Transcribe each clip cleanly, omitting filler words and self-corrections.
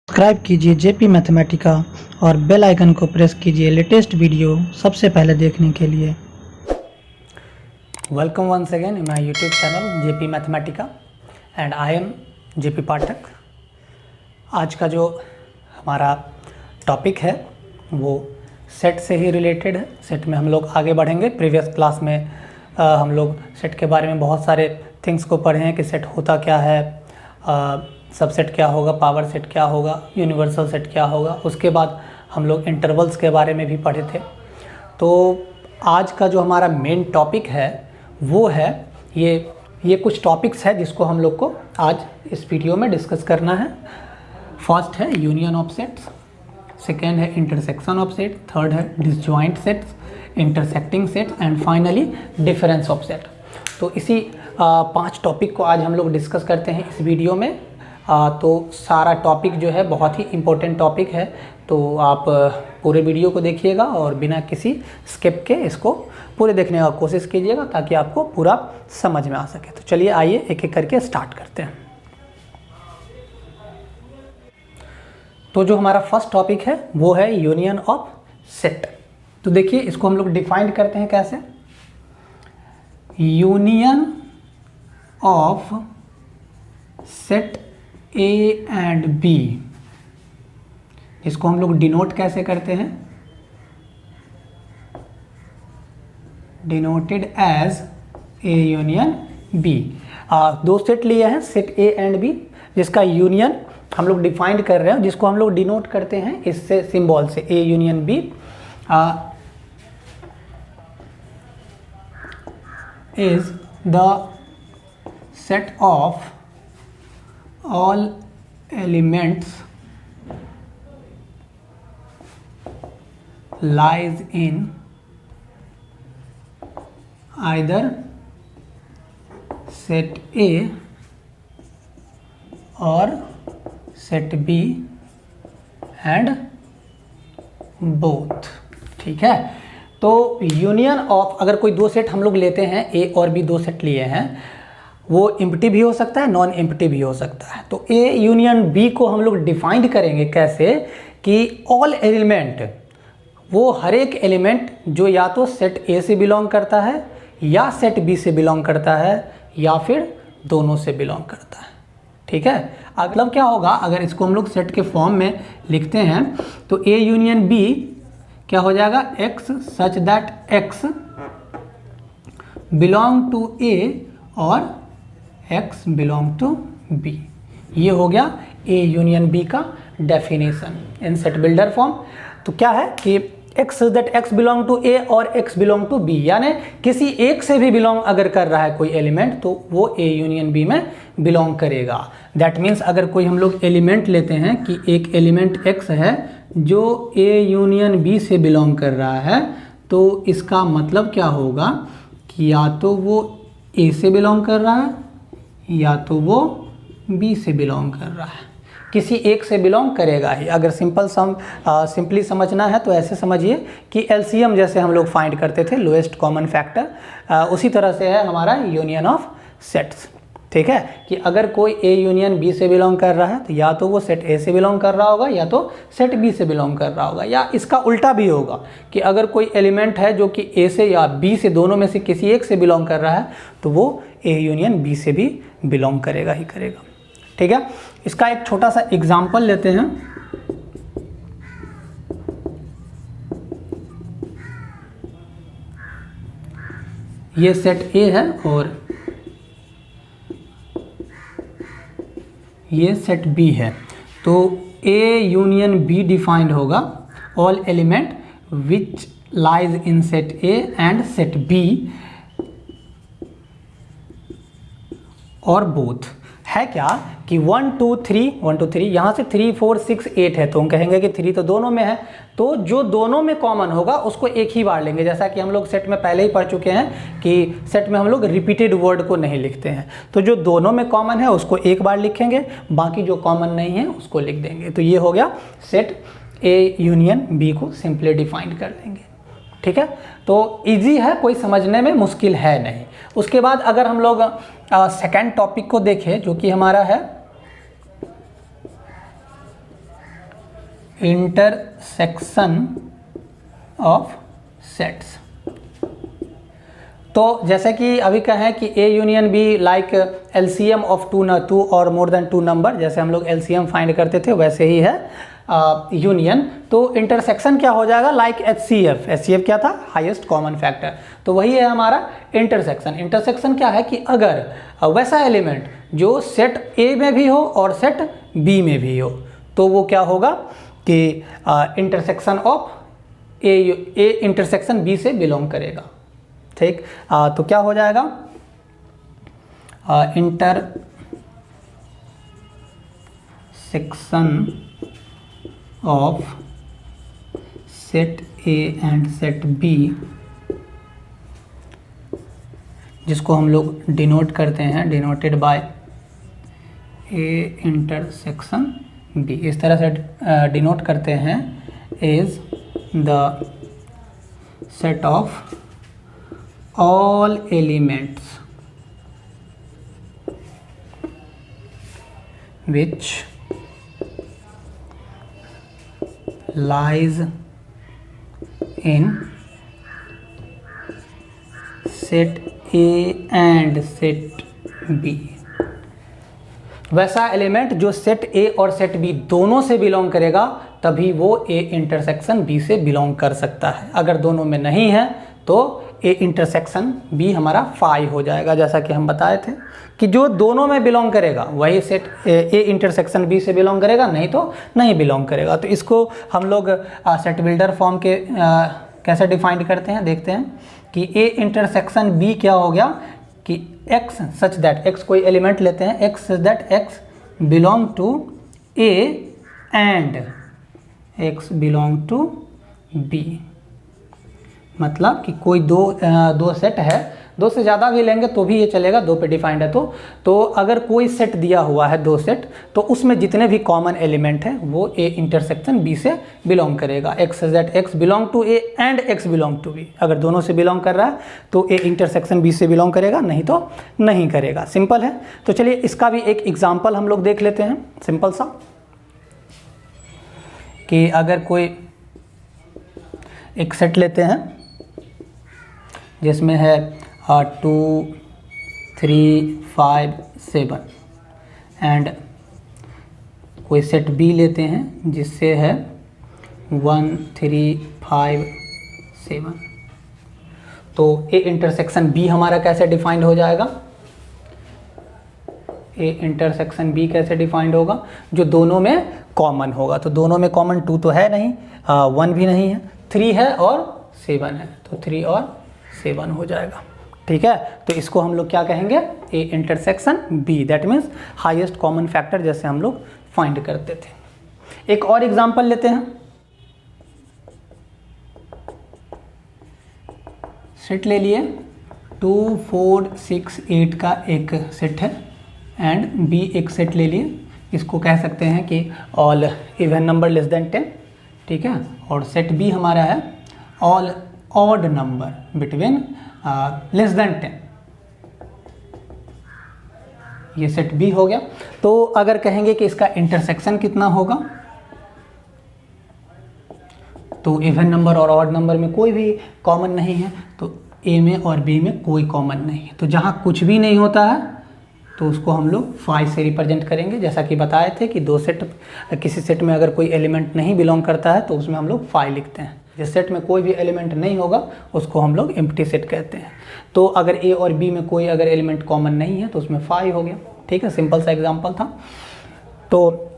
Subscribe कीजिए JP Mathematica और bell icon को प्रेस कीजिए लेटेस्ट वीडियो सबसे पहले देखने के लिए। Welcome once again in my YouTube channel JP Mathematica and I am JP Pathak. आज का जो हमारा टॉपिक है वो सेट से ही रिलेटेड है। सेट में हम लोग आगे बढ़ेंगे। प्रीवियस क्लास में हम लोग सेट के बारे में बहुत सारे थिंग्स को पढ़े हैं कि सेट होता क्या है, सबसेट क्या होगा, पावर सेट क्या होगा, यूनिवर्सल सेट क्या होगा। उसके बाद हम लोग इंटरवल्स के बारे में भी पढ़े थे। तो आज का जो हमारा मेन टॉपिक है वो है ये कुछ टॉपिक्स है जिसको हम लोग को आज इस वीडियो में डिस्कस करना है। फर्स्ट है यूनियन ऑफ सेट्स, सेकेंड है इंटरसेक्शन ऑफ सेट, थर्ड है disjoint sets, intersecting sets and finally difference of set. तो इसी 5 टॉपिक को आज हम लोग डिस्कस करते हैं इस वीडियो में। तो सारा टॉपिक जो है बहुत ही इम्पोर्टेंट टॉपिक है, तो आप पूरे वीडियो को देखिएगा और बिना किसी स्किप के इसको पूरे देखने का कोशिश कीजिएगा ताकि आपको पूरा समझ में आ सके। तो चलिए आइए एक एक करके स्टार्ट करते हैं। तो जो हमारा फर्स्ट टॉपिक है वो है यूनियन ऑफ सेट। तो देखिए इसको हम लोग डिफाइन करते हैं कैसे। Union of set A and B, इसको हम लोग डिनोट कैसे करते हैं, denoted as A union B। दो सेट लिए हैं, सेट A एंड B, जिसका यूनियन हम लोग डिफाइंड कर रहे हैं, जिसको हम लोग डिनोट करते हैं इससे सिंबल से A union B is the set of all elements lies in either set A or set B and both। ठीक है। तो यूनियन ऑफ, अगर कोई दो सेट हम लोग लेते हैं, A और B दो सेट लिए हैं, वो एम्प्टी भी हो सकता है, नॉन एम्प्टी भी हो सकता है। तो A यूनियन B को हम लोग डिफाइंड करेंगे कैसे कि ऑल एलिमेंट, वो हर एक एलिमेंट जो या तो सेट A से बिलोंग करता है या सेट B से बिलोंग करता है या फिर दोनों से बिलोंग करता है। ठीक है। मतलब क्या होगा, अगर इसको हम लोग सेट के फॉर्म में लिखते हैं तो A यूनियन B क्या हो जाएगा, X such that X belong to A और X बिलोंग टू B। ये हो गया A यूनियन B का definition in set builder form. तो क्या है कि X that X belong to A और X बिलोंग टू B, यानी किसी एक से भी बिलोंग अगर कर रहा है कोई एलिमेंट तो वो A यूनियन B में बिलोंग करेगा। दैट मीन्स अगर कोई हम लोग एलिमेंट लेते हैं कि एक एलिमेंट X है जो A यूनियन B से बिलोंग कर रहा है, तो इसका मतलब क्या होगा कि या तो वो A से बिलोंग कर रहा है या तो वो B से बिलोंग कर रहा है, किसी एक से बिलोंग करेगा ही। अगर सिंपली समझना है तो ऐसे समझिए कि एलसीएम जैसे हम लोग फाइंड करते थे, लोएस्ट कॉमन फैक्टर, उसी तरह से है हमारा यूनियन ऑफ सेट्स। ठीक है, कि अगर कोई A यूनियन B से बिलोंग कर रहा है तो या तो वो सेट A से बिलोंग कर रहा होगा या तो सेट B से बिलोंग कर रहा होगा, या इसका उल्टा भी होगा कि अगर कोई एलिमेंट है जो कि A से या B से, दोनों में से किसी एक से बिलोंग कर रहा है तो वो A यूनियन B से भी बिलोंग करेगा ही करेगा। ठीक है। इसका एक छोटा सा एग्जाम्पल लेते हैं। ये सेट A है और ये सेट B है। तो A यूनियन B डिफाइंड होगा all element which lies in set A and set B और बोथ। है क्या कि 1 2 3 यहाँ से 3 4 6 8 है, तो हम कहेंगे कि 3 तो दोनों में है, तो जो दोनों में कॉमन होगा उसको एक ही बार लेंगे। जैसा कि हम लोग सेट में पहले ही पढ़ चुके हैं कि सेट में हम लोग रिपीटेड वर्ड को नहीं लिखते हैं, तो जो दोनों में कॉमन है उसको एक बार लिखेंगे, बाकी जो कॉमन नहीं है उसको लिख देंगे। तो ये हो गया सेट A यूनियन B को सिंपली डिफाइंड कर देंगे। ठीक है, तो इजी है, कोई समझने में मुश्किल है नहीं। उसके बाद अगर हम लोग सेकेंड टॉपिक को देखें जो कि हमारा है इंटरसेक्शन ऑफ सेट्स। तो जैसे कि अभी कहें कि A union B like LCM of two और मोर देन टू नंबर, जैसे हम लोग एलसीएम फाइंड करते थे वैसे ही है यूनियन। तो इंटरसेक्शन क्या हो जाएगा, लाइक एचसीएफ। एचसीएफ क्या था, हाईएस्ट कॉमन फैक्टर। तो वही है हमारा इंटरसेक्शन। इंटरसेक्शन क्या है कि अगर वैसा एलिमेंट जो सेट ए में भी हो और सेट बी में भी हो, तो वो क्या होगा कि intersection of A intersection B से बिलोंग करेगा। ठीक, तो क्या हो जाएगा, intersection of set A and set B, जिसको हम लोग डिनोट करते हैं, denoted by A intersection B, इस तरह से डिनोट करते हैं, is the set of all elements which lies in set A and set B। वैसा एलिमेंट जो सेट ए और सेट बी दोनों से बिलोंग करेगा, तभी वो ए इंटरसेक्शन बी से बिलोंग कर सकता है। अगर दोनों में नहीं है तो ए इंटरसेक्शन बी हमारा फाई हो जाएगा। जैसा कि हम बताए थे कि जो दोनों में बिलोंग करेगा वही सेट ए इंटरसेक्शन बी से बिलोंग करेगा, नहीं तो नहीं बिलोंग करेगा। तो इसको हम लोग सेट बिल्डर फॉर्म के कैसे डिफाइन करते हैं, देखते हैं कि ए इंटरसेक्शन बी क्या हो गया कि एक्स सच दैट, एक्स कोई एलिमेंट लेते हैं, x such that x belong to A and x belong to B. मतलब कि कोई दो सेट है, दो से ज़्यादा भी लेंगे तो भी ये चलेगा, दो पे डिफाइंड है तो अगर कोई सेट दिया हुआ है, दो सेट, तो उसमें जितने भी कॉमन एलिमेंट हैं वो ए इंटरसेक्शन बी से बिलोंग करेगा। X that x belong to A and x belong to B, अगर दोनों से बिलोंग कर रहा है तो ए इंटरसेक्शन बी से बिलोंग करेगा, नहीं तो नहीं करेगा। सिंपल है। तो चलिए इसका भी एक एग्जाम्पल हम लोग देख लेते हैं, सिंपल सा, कि अगर कोई एक सेट लेते हैं जिसमें है 2 3 5 7 एंड कोई सेट बी लेते हैं जिससे है 1 3 5 7, तो ए इंटरसेक्शन बी हमारा कैसे डिफाइंड हो जाएगा, ए इंटरसेक्शन बी कैसे डिफाइंड होगा, जो दोनों में कॉमन होगा। तो दोनों में कॉमन 2 तो है नहीं, 1 भी नहीं है, 3 है और 7 है, तो 3 और 7 हो जाएगा। ठीक है, तो इसको हम लोग क्या कहेंगे, A intersection B, that means highest common factor, जैसे हम लोग फाइंड करते थे। एक और एग्जांपल लेते हैं, सेट ले लिए 2 4 6 8 का एक सेट है एंड बी एक सेट ले लिए, इसको कह सकते हैं कि all even number less than 10। ठीक है, और सेट बी हमारा है all odd number between less than 10, ये सेट बी हो गया। तो अगर कहेंगे कि इसका इंटरसेक्शन कितना होगा, तो इवन नंबर और ऑड नंबर में कोई भी कॉमन नहीं है, तो ए में और बी में कोई कॉमन नहीं है, तो जहाँ कुछ भी नहीं होता है तो उसको हम लोग 5 से रिप्रेजेंट करेंगे। जैसा कि बताए थे कि दो सेट, किसी सेट में अगर कोई एलिमेंट नहीं बिलोंग करता है तो उसमें हम लोग 5 लिखते हैं। जिस सेट में कोई भी एलिमेंट नहीं होगा उसको हम लोग एम्प्टी सेट कहते हैं। तो अगर ए और बी में कोई अगर एलिमेंट कॉमन नहीं है तो उसमें 5 हो गया। ठीक है, सिंपल सा एग्जांपल था। तो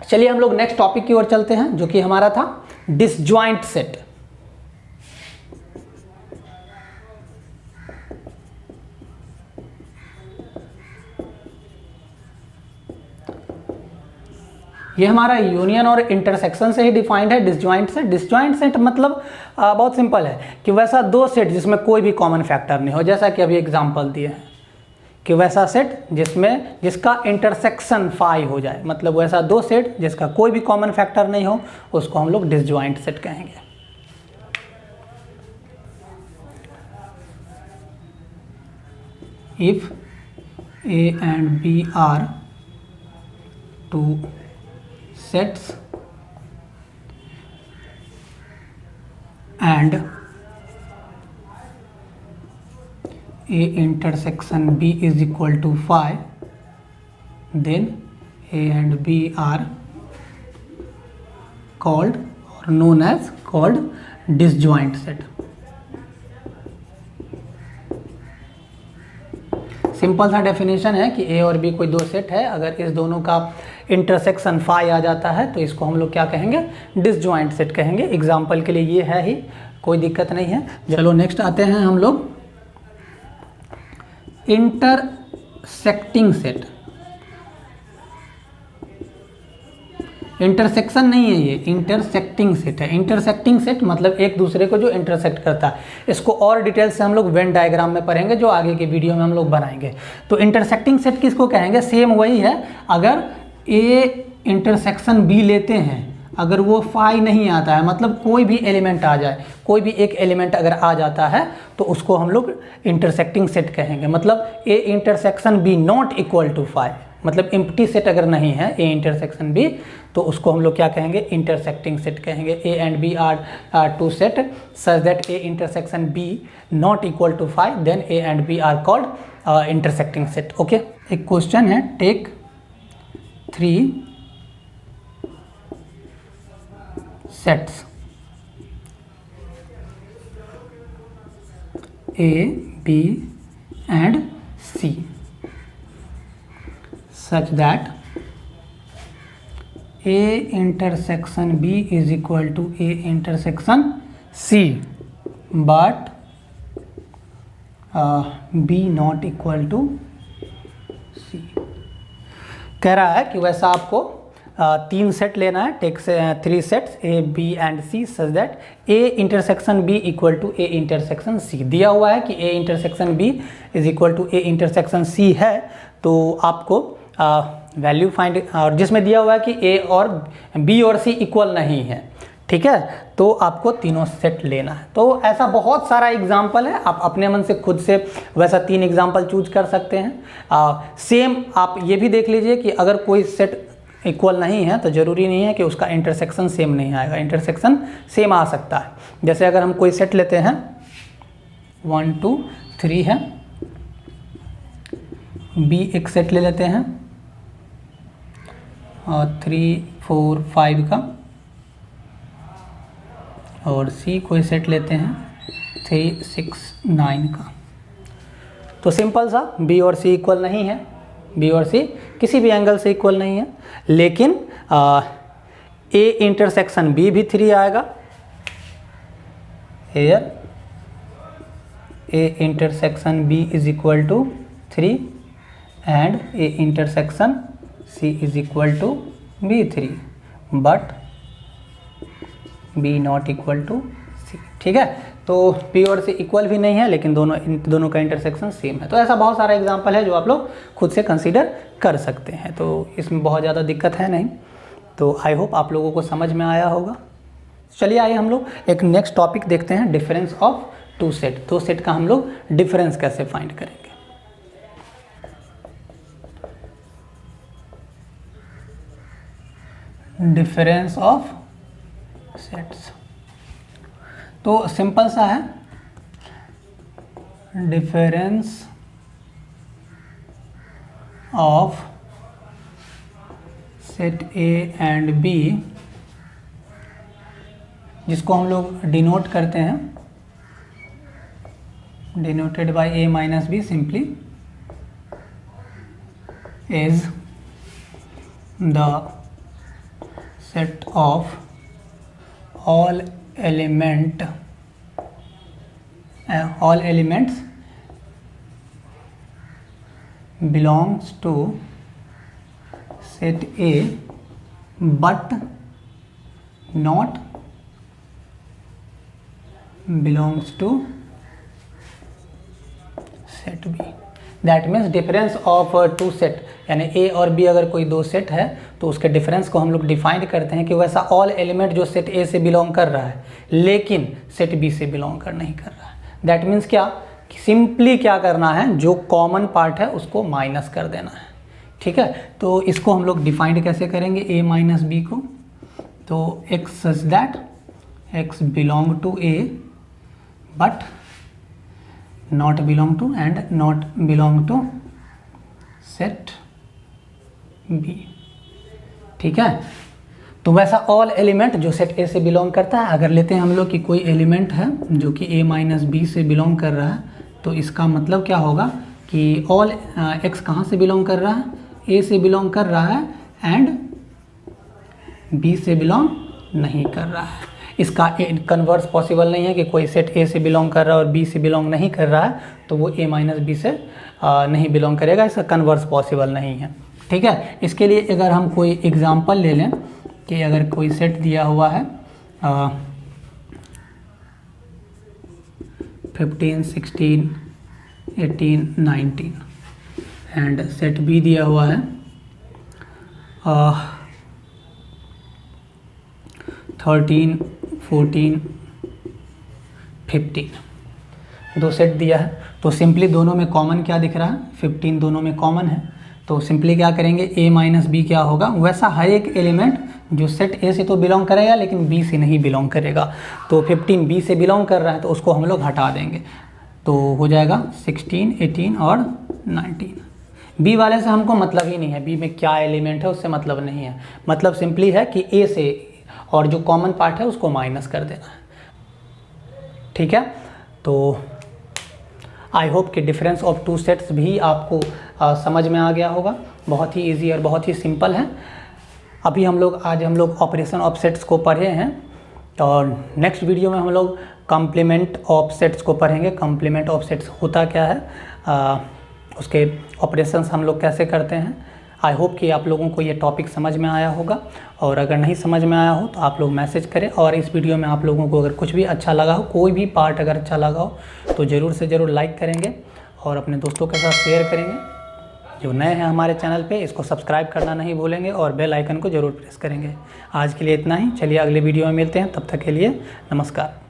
चलिए हम लोग नेक्स्ट टॉपिक की ओर चलते हैं, जो कि हमारा था डिसजॉइंट सेट। ये हमारा यूनियन और इंटरसेक्शन से ही डिफाइंड है डिसजॉइंट सेट। डिसजॉइंट सेट मतलब बहुत सिंपल है कि वैसा दो सेट जिसमें कोई भी कॉमन फैक्टर नहीं हो, जैसा कि अभी एग्जांपल दिए हैं कि वैसा सेट जिसका इंटरसेक्शन 5 हो जाए, मतलब वैसा दो सेट जिसका कोई भी कॉमन फैक्टर नहीं हो, उसको हम लोग डिसजॉइंट सेट कहेंगे। If A and B are two sets and A intersection B is equal to phi, then A and B are called or known as called disjoint set. Simple सा definition है कि ए और B कोई दो set है, अगर इस दोनों का इंटरसेक्शन फाई आ जाता है तो इसको हम लोग क्या कहेंगे, डिसजॉइंट सेट कहेंगे। एग्जाम्पल के लिए ये है ही, कोई दिक्कत नहीं है। चलो नेक्स्ट आते हैं हम लोग इंटरसेक्टिंग सेट। इंटरसेक्शन नहीं है, ये इंटरसेक्टिंग सेट है। इंटरसेक्टिंग सेट मतलब एक दूसरे को जो इंटरसेक्ट करता है। इसको और डिटेल से हम लोग वेन डायग्राम में पढ़ेंगे, जो आगे के वीडियो में हम लोग बनाएंगे। तो इंटरसेक्टिंग सेट किसको कहेंगे, सेम वही है। अगर ए इंटरसेक्शन बी लेते हैं, अगर वो फाई नहीं आता है, मतलब कोई भी एलिमेंट आ जाए, कोई भी एक एलिमेंट अगर आ जाता है तो उसको हम लोग इंटरसेक्टिंग सेट कहेंगे। मतलब A intersection B not equal to phi, मतलब एम्प्टी सेट अगर नहीं है ए इंटरसेक्शन बी, तो उसको हम लोग क्या कहेंगे, इंटरसेक्टिंग सेट कहेंगे। A and B are two set such that A intersection B not equal to phi, then A and B are called intersecting set. Okay, एक क्वेश्चन है, take 3 sets A, B and C such that A intersection B is equal to A intersection C, but B not equal to C। कह रहा है कि वैसा आपको 3 set लेना है, take 3 sets A B and C such that A intersection B equal to A intersection C. दिया हुआ है कि A intersection B is equal to A intersection C है, तो आपको वैल्यू फाइंड, और जिसमें दिया हुआ है कि ए और बी और सी इक्वल नहीं है, ठीक है, तो आपको तीनों सेट लेना है। तो ऐसा बहुत सारा एग्जाम्पल है, आप अपने मन से खुद से वैसा 3 एग्जाम्पल चूज कर सकते हैं। सेम आप ये भी देख लीजिए कि अगर कोई सेट इक्वल नहीं है तो ज़रूरी नहीं है कि उसका इंटरसेक्शन सेम नहीं आएगा, इंटरसेक्शन सेम आ सकता है। जैसे अगर हम कोई सेट लेते हैं 1 2 3 है, बी एक सेट ले लेते हैं और 3 4 5 का, और सी कोई सेट लेते हैं 3 6 9 का। तो सिंपल सा, बी और सी इक्वल नहीं है, बी और सी किसी भी एंगल से इक्वल नहीं है, लेकिन ए इंटरसेक्शन बी भी 3 आएगा। Here A intersection B is equal to 3 and A intersection C is equal to B 3, but B not equal to C. ठीक है, तो पी और सी इक्वल भी नहीं है, लेकिन दोनों का इंटरसेक्शन सेम है। तो ऐसा बहुत सारा एग्जांपल है जो आप लोग खुद से कंसीडर कर सकते हैं, तो इसमें बहुत ज़्यादा दिक्कत है नहीं। तो आई होप आप लोगों को समझ में आया होगा। चलिए आइए हम लोग एक नेक्स्ट टॉपिक देखते हैं, डिफरेंस ऑफ 2 सेट। 2 सेट का हम लोग डिफरेंस कैसे फाइंड करेंगे। डिफरेंस ऑफ सेट्स तो सिंपल सा है, difference of set A and B, जिसको हम लोग डिनोट करते हैं, denoted by A minus B simply, is the set of all elements belongs to set A but not belongs to set B। That means difference of 2 set, यानी ए और B अगर कोई 2 set है तो उसके डिफरेंस को हम लोग डिफाइन करते हैं कि वैसा ऑल एलिमेंट जो सेट ए से बिलोंग कर रहा है लेकिन सेट बी से बिलोंग कर नहीं कर रहा है। दैट मीन्स क्या, सिंपली क्या करना है, जो कॉमन पार्ट है उसको माइनस कर देना है। ठीक है, तो इसको हम लोग डिफाइंड कैसे करेंगे, ए माइनस बी को, तो x such that x belong to A but not belong to and not belong to set B. ठीक है, तो वैसा ऑल एलिमेंट जो सेट ए से बिलोंग करता है, अगर लेते हैं हम लोग कि कोई एलिमेंट है जो कि a माइनस बी से बिलोंग कर रहा है, तो इसका मतलब क्या होगा कि ऑल x कहाँ से बिलोंग कर रहा है, a से बिलोंग कर रहा है एंड b से बिलोंग नहीं कर रहा है। इसका कन्वर्स पॉसिबल नहीं है कि कोई सेट a से बिलोंग कर रहा है और b से बिलोंग नहीं कर रहा है तो वो a माइनस बी से नहीं बिलोंग करेगा, इसका कन्वर्स पॉसिबल नहीं है। ठीक है, इसके लिए अगर हम कोई एग्जांपल ले लें कि अगर कोई सेट दिया हुआ है 15, 16, 18, 19 एंड सेट बी दिया हुआ है 13, 14, 15, दो सेट दिया है। तो सिंपली दोनों में कॉमन क्या दिख रहा है, 15 दोनों में कॉमन है। तो सिंपली क्या करेंगे, a माइनस बी क्या होगा, वैसा हर एक एलिमेंट जो सेट a से तो बिलोंग करेगा लेकिन b से नहीं बिलोंग करेगा। तो 15 b से बिलोंग कर रहा है तो उसको हम लोग हटा देंगे, तो हो जाएगा 16, 18 और 19। b वाले से हमको मतलब ही नहीं है, b में क्या एलिमेंट है उससे मतलब नहीं है, मतलब सिंपली है कि a से और जो कॉमन पार्ट है उसको माइनस कर देना है। ठीक है, तो आई होप कि डिफरेंस ऑफ टू सेट्स भी आपको समझ में आ गया होगा। बहुत ही इजी और बहुत ही सिंपल है। अभी आज हम लोग ऑपरेशन ऑफ सेट्स को पढ़े हैं और नेक्स्ट वीडियो में हम लोग कॉम्प्लीमेंट ऑफ सेट्स को पढ़ेंगे। कॉम्प्लीमेंट ऑफ सेट्स होता क्या है, उसके ऑपरेशंस हम लोग कैसे करते हैं। आई होप कि आप लोगों को ये टॉपिक समझ में आया होगा, और अगर नहीं समझ में आया हो तो आप लोग मैसेज करें। और इस वीडियो में आप लोगों को अगर कुछ भी अच्छा लगा हो, कोई भी पार्ट अगर अच्छा लगा हो तो ज़रूर से ज़रूर लाइक करेंगे और अपने दोस्तों के साथ शेयर करेंगे। जो नए हैं हमारे चैनल पे, इसको सब्सक्राइब करना नहीं भूलेंगे और बेल आइकन को ज़रूर प्रेस करेंगे। आज के लिए इतना ही, चलिए अगले वीडियो में मिलते हैं, तब तक के लिए नमस्कार।